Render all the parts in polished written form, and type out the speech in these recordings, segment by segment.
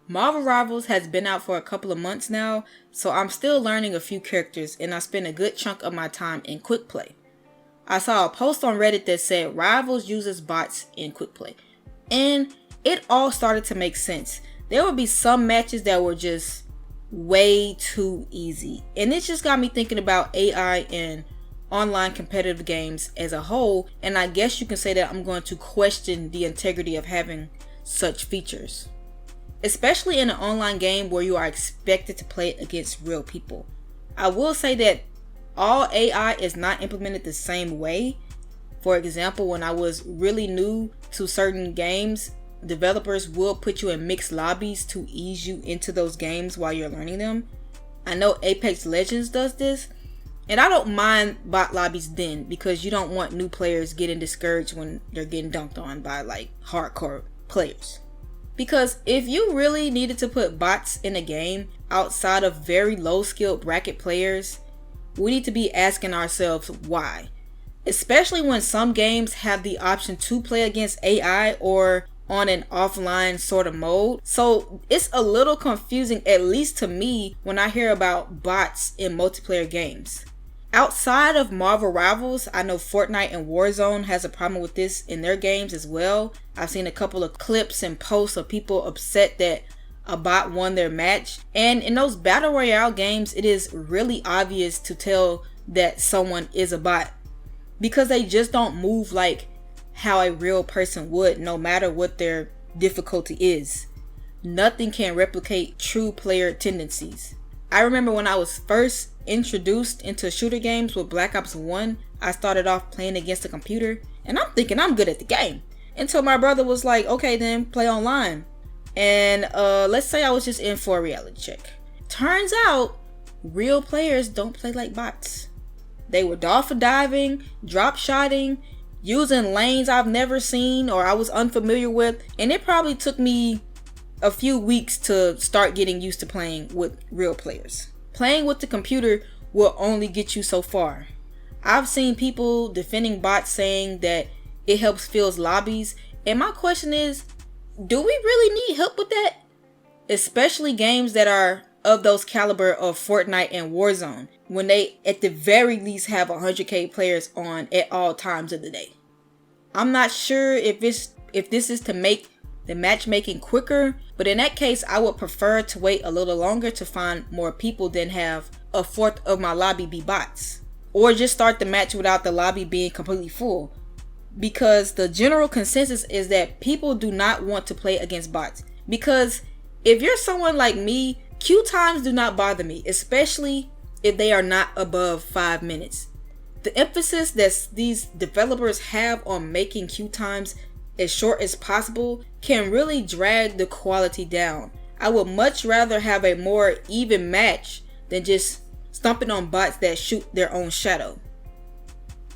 Marvel Rivals has been out for a couple of months now, so I'm still learning a few characters and I spend a good chunk of my time in Quick Play. I saw a post on Reddit that said Rivals uses bots in Quick Play, and it all started to make sense. There would be some matches that were just way too easy, and it just got me thinking about AI and online competitive games as a whole, and I guess you can say that I'm going to question the integrity of having such features, especially in an online game where you are expected to play against real people. I will say that all AI is not implemented the same way. For example, when I was really new to certain games, developers will put you in mixed lobbies to ease you into those games while you're learning them. I know Apex Legends does this, and I don't mind bot lobbies then, because you don't want new players getting discouraged when they're getting dunked on by like hardcore players. Because if you really needed to put bots in a game outside of very low skilled bracket players, we need to be asking ourselves why. Especially when some games have the option to play against AI or on an offline sort of mode. So it's a little confusing, at least to me, when I hear about bots in multiplayer games. Outside of Marvel Rivals, I know Fortnite and Warzone has a problem with this in their games as well. I've seen a couple of clips and posts of people upset that a bot won their match. And in those Battle Royale games, it is really obvious to tell that someone is a bot, because they just don't move like how a real person would, no matter what their difficulty is. Nothing can replicate true player tendencies. I remember when I was first introduced into shooter games with Black Ops 1, I started off playing against a computer, and I'm thinking I'm good at the game, until my brother was like, okay then, play online. And let's say I was just in for a reality check. Turns out, real players don't play like bots. They were dolphin diving, drop shotting, using lanes I've never seen or I was unfamiliar with, and it probably took me a few weeks to start getting used to playing with real players. Playing with the computer will only get you so far. I've seen people defending bots saying that it helps fill lobbies, and my question is, do we really need help with that? Especially games that are of those caliber of Fortnite and Warzone, when they at the very least have 100k players on at all times of the day. I'm not sure if this is to make the matchmaking quicker, but in that case I would prefer to wait a little longer to find more people than have a fourth of my lobby be bots, or just start the match without the lobby being completely full, because the general consensus is that people do not want to play against bots. Because if you're someone like me, queue times do not bother me, especially if they are not above 5 minutes. The emphasis that these developers have on making queue times as short as possible can really drag the quality down. I would much rather have a more even match than just stomping on bots that shoot their own shadow,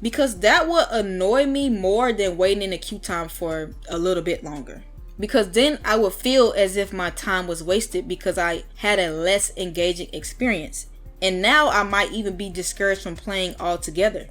because that would annoy me more than waiting in a queue time for a little bit longer, because then I would feel as if my time was wasted because I had a less engaging experience, and now I might even be discouraged from playing altogether.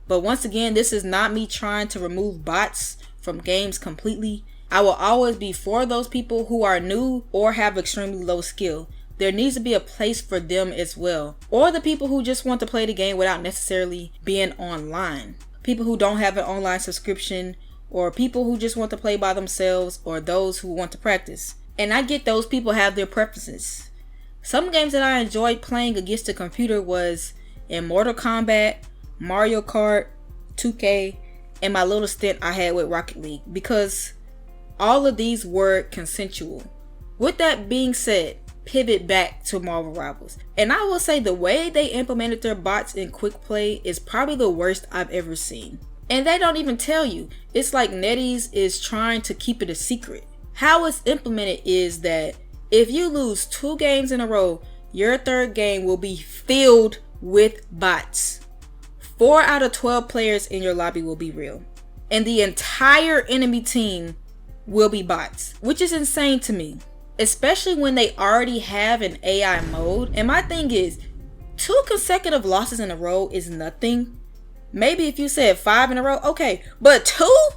But once again, this is not me trying to remove bots from games completely. I will always be for those people who are new or have extremely low skill. There needs to be a place for them as well, or the people who just want to play the game without necessarily being online, people who don't have an online subscription, or people who just want to play by themselves, or those who want to practice. And I get those people have their preferences. Some games that I enjoyed playing against the computer was in Mortal Kombat, Mario Kart, 2K, and my little stint I had with Rocket League, because all of these were consensual. With that being said, pivot back to Marvel Rivals, and I will say the way they implemented their bots in quick play is probably the worst I've ever seen. And they don't even tell you. It's like NetEase is trying to keep it a secret. How it's implemented is that if you lose 2 games in a row, your third game will be filled with bots. 4 out of 12 players in your lobby will be real, and the entire enemy team will be bots, which is insane to me, especially when they already have an AI mode. And my thing is, 2 consecutive losses in a row is nothing. Maybe if you said 5 in a row, okay, but 2?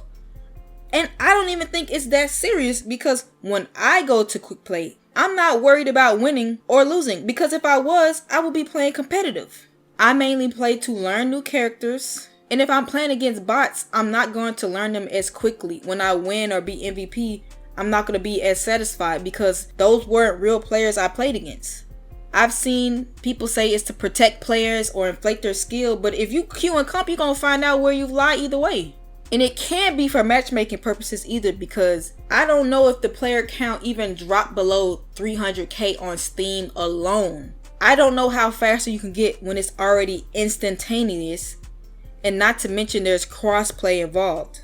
And I don't even think it's that serious, because when I go to quick play, I'm not worried about winning or losing, because if I was, I would be playing competitive. I mainly play to learn new characters, and if I'm playing against bots, I'm not going to learn them as quickly. When I win or be MVP, I'm not going to be as satisfied because those weren't real players I played against. I've seen people say it's to protect players or inflate their skill, but if you queue and comp, you're going to find out where you've lied either way. And it can't be for matchmaking purposes either, because I don't know if the player count even dropped below 300k on Steam alone. I don't know how faster you can get when it's already instantaneous, and not to mention there's crossplay involved.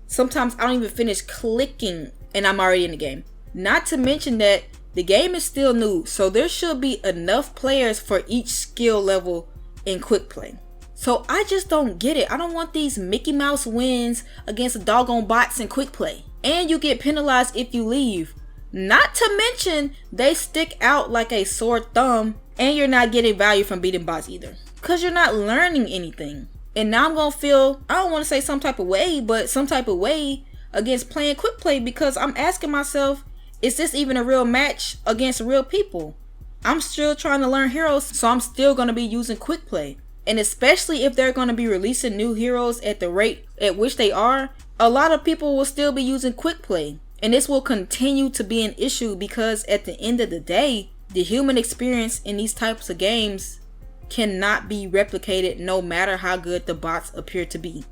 Sometimes I don't even finish clicking and I'm already in the game. Not to mention that the game is still new, so there should be enough players for each skill level in quick play. So I just don't get it. I don't want these Mickey Mouse wins against doggone bots in quick play. And you get penalized if you leave. Not to mention they stick out like a sore thumb, and you're not getting value from beating bots either, because you're not learning anything. And now I'm gonna feel, I don't want to say some type of way, but some type of way against playing quick play, because I'm asking myself, is this even a real match against real people? I'm still trying to learn heroes, so I'm still gonna be using quick play. And especially if they're going to be releasing new heroes at the rate at which they are, a lot of people will still be using quick play. And this will continue to be an issue, because at the end of the day, the human experience in these types of games cannot be replicated no matter how good the bots appear to be.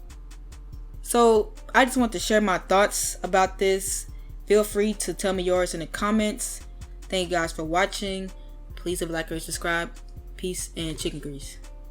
So I just want to share my thoughts about this. Feel free to tell me yours in the comments. Thank you guys for watching. Please leave a like or subscribe. Peace and chicken grease.